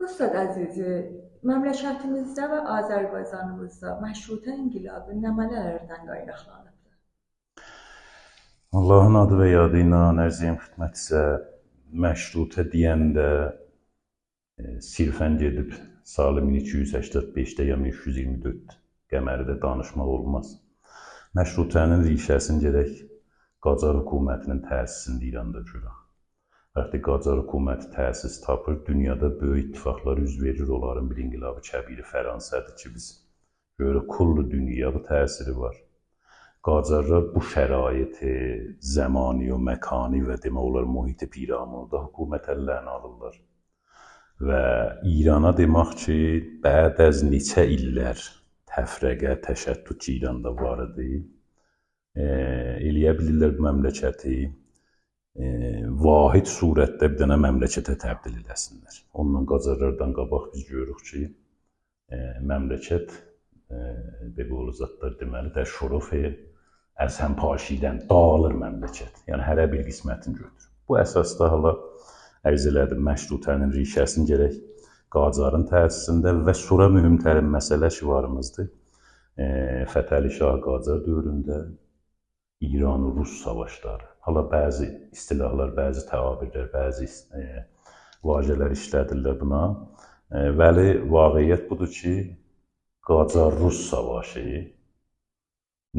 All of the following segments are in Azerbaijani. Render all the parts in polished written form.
Ustad əzizi, məmləkətimizdə və Azərbaycanımızda məşrutə inqilabı nə mələrdən qaynaqlanıbdır? Allahın adı və yadı ilə ərzəyim xidmət isə məşrutə deyəndə sirfən gedib salı 1285-də ya 1324 qəməridə danışmaq olmaz. Məşrutənin rişəsini gərək Qacar hökumətinin təsisində İranda görək. Vəqti Qacar hökuməti təsis tapır, dünyada böyük ittifaqlar üz verir, onların bir inqilabı kəbiri Fransədir ki, biz görürük, kullu dünya bu təsiri var. Qacarlar bu şəraiti, zəmani və məkani və demək olar mühiti piramonda hökumət əllərini alırlar. Və İrana demək ki, bəd az neçə illər təfrəqə, təşəddüd ki, İranda var idi, eləyə bilirlər bu məmləkəti vahid surətdə bir dənə məmləkətə təbdil edəsinlər. Ondan Qacarlardan qabaq biz görürük ki, məmləkət belə zatlar deməli də şurufi az həm paşidən dağılır məmləkət. Yəni hərə bir qismətini götürür. Bu əsasda hala ərz elədim məşrutənin rişəsini gərək Qacarın təsisində və sonra mühümtərin məsələ ki varımızdır. Fətəli Şah Qacar dövründə İran-Rus savaşları. Hala bəzi istilahlar, bəzi təabirlər, bəzi vacələr işlədirlər buna. Vəli vaqiyyət budur ki, Qacar-Rus savaşı,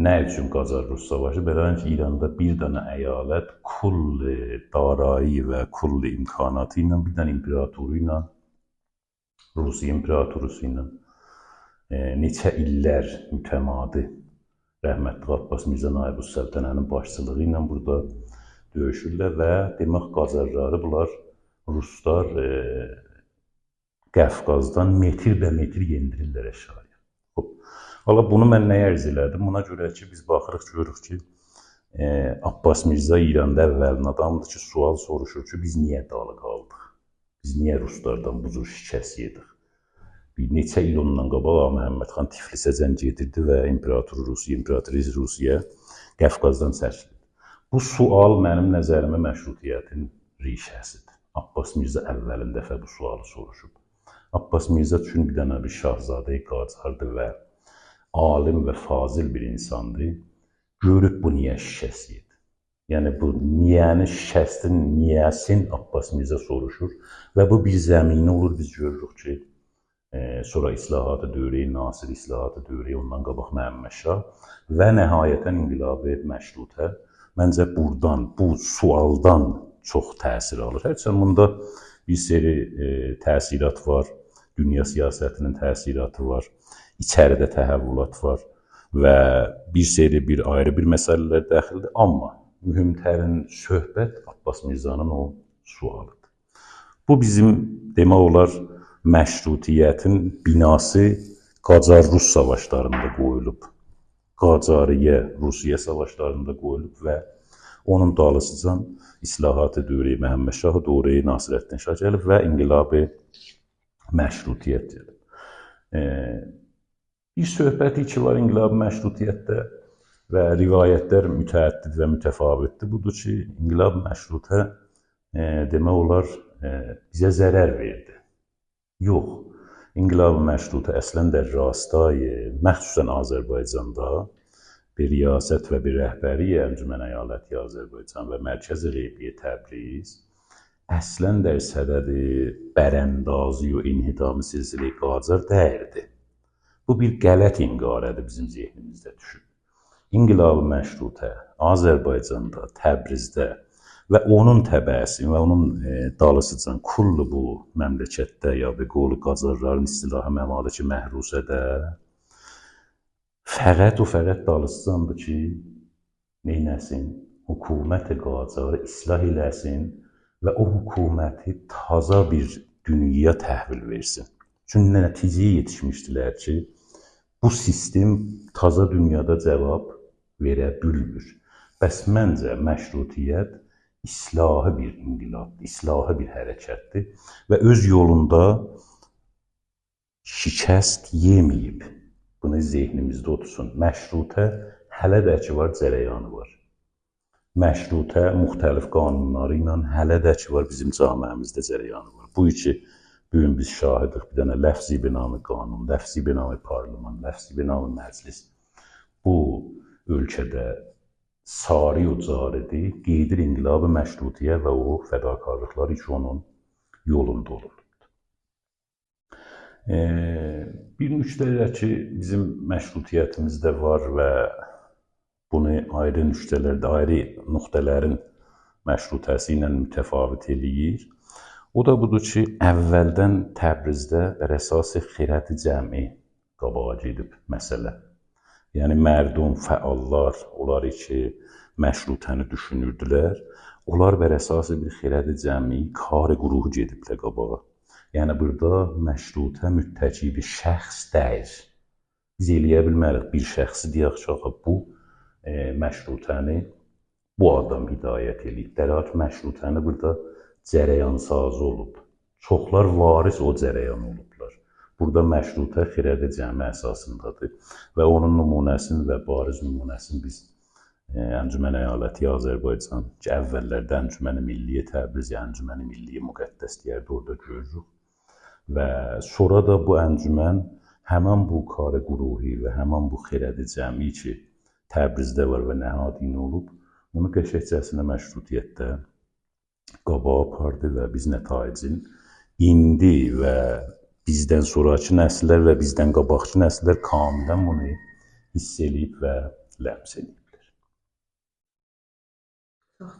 nə üçün Qacar-Rus savaşı? Beləliklə İranda bir dənə əyalət kulli darayi və kulli imkanatı ilə, bir dənə imperatoru ilə, Rusiya imperatorusu ilə neçə illər mütəmadi rəhmətli Abbas Mirzə Naibüs Səltənənin başçılığı ilə burada döyüşürlər və demək Qacarları bunlar Ruslar Qəfqazdan metr bə metr yendirirlər əşyaya. Valla bunu mən nəyə ərz elədim? Buna görə ki, biz baxırıq, görürük ki, Abbas Mirzə İranda əvvəlin adamıdır ki, sual soruşur ki, biz niyə dalı qaldıq? Biz niyə Ruslardan bu cür şikəst yedik? Bir neçə il ondan qabaq Ağa Məhəmməd xan Tiflisə zəng edirdi və İmperatriz Rusiya Qəfqazdan çəkilir. Bu sual mənim nəzərimə məşrutiyyətin rişəsidir. Abbas Mirzə əvvəlin dəfə bu sualı soruşub. Abbas Mirzə üçün bir dənə bir şahzadə Qacardır və alim və fazil bir insandır. Görüb bu niyə şikəst yedi? Yəni bu niyəni, şikəstin niyəsin Abbas Mirzə soruşur və bu bir zəmini olur, biz görürük ki, sonra islahatı dövrəyi, Nasir islahatı dövrəyi, ondan qabaq Məhəmməd Şah və nəhayətən inqilabı məşrutə məncə buradan, bu sualdan çox təsir alır. Hərçənd bunda bir seri təsirat var, dünya siyasətinin təsiratı var, içəridə təhəvvülat var və bir seri ayrı bir məsələlər dəxildir, amma mühümtərin söhbət Abbas Mirzənin o sualıdır. Bu bizim demək olar məşrutiyyətin binası Qacar-Rus savaşlarında qoyulub, Qacariyə-Rusiya savaşlarında qoyulub və onun dalısıcan islahatı dövrəyi Məhəmməd Şah, dövrəyi Nasirəddin Şah gəlib və inqilabı məşrutiyyət gəlib. Bir söhbəti ki var inqilabı məşrutiyyətdə və rivayətlər mütəəddid və mütəfavitdir. Budur ki, inqilab məşrutə demək olar bizə zərər verdi. Yox, inqilab məşrutə əslən də rastayı, məxsusən Azərbaycanda bir riyasət və bir rəhbəri Əncümən Əyaləti Azərbaycan və Mərkəzi Qeybiyyət Təbriz əslən də sədədi bərəndazi və inhidamı silsilə Qacar dəyirdi. Bu bir qələt inqarədir bizim zehnimizdə düşüb. İnqilab-ı məşrutə Azərbaycanda, Təbrizdə və onun təbəəsi və onun dalısıcan kullu bu məmləkətdə ya bir qolu Qacarların istilahı məmalı ki, Məhrusədə fəqət dalısıcandır ki, neynəsin? Hökuməti Qacarı islah eləsin və o hökuməti taza bir dünyaya təhvil versin. Çünki nəticəyə yetişmişdilər ki, bu sistem taza dünyada cavab verə bilmir. Bəs məncə məşrutiyyət islahı bir inqilabdır, islahı bir hərəkətdir və öz yolunda şikəst yeməyib. Bunu zehnimizdə otursun. Məşrutə hələ də ki var, cərəyanı var. Məşrutə müxtəlif qanunları ilə hələ də ki var, bizim camiəmizdə cərəyanı var. Bu iki Bu gün biz şahidik bir dənə ləfzi binamı qanun, ləfzi binamı parlament, ləfzi binamı məclis. Bu ölkədə sari o caridir, qeydir inqilab-ı məşrutiyyə və o fədakarlıqlar ki, onun yolunda olurdu. Bir nüqtədə ki, bizim məşrutiyyətimizdə var və bunu ayrı nüqtələrdə, ayrı nöqtələrin məşrutəsi ilə mütəfavit eləyir. O da budur ki, əvvəldən Təbrizdə bər əsası xirət-i cəmi qabağa gedib məsələ. Yəni, mərdum, fəallar, onlar ki, məşrutəni düşünürdülər. Onlar bər əsası bir xirət-i cəmi, kar-ı quruhu gediblər qabağa. Yəni, burada məşrutə müttəki bir şəxs deyil. Biz eləyə bilmərik bir şəxsi deyək ki, bu məşrutəni bu adam hidayət eləyib. Dərhal məşrutəni burada cərəyansazı olub. Çoxlar varis o cərəyan olublar. Burada məşrutə xirət-i cəmi əsasındadır və onun nümunəsini və bariz nümunəsini biz Əncümən Əyaləti Azərbaycan ki, əvvəllərdə Əncüməni Milliyə Təbriz, Əncüməni Milliyə Müqəddəs deyərdi, orada görürük. Və sonra da bu əncümən həmən bu kar-ı quruhi və həmən bu xirət-i cəmi ki, Təbrizdə var və nəhadini olub, bunu qəşəngcəsinə məşrutiyyətdə qabağa apardı və biz nətaicin indi və bizdən sonraki nəsillər və bizdən qabaqçı nəsillər kamilən bunu hiss eləyib və ləms eləyiblər. Çox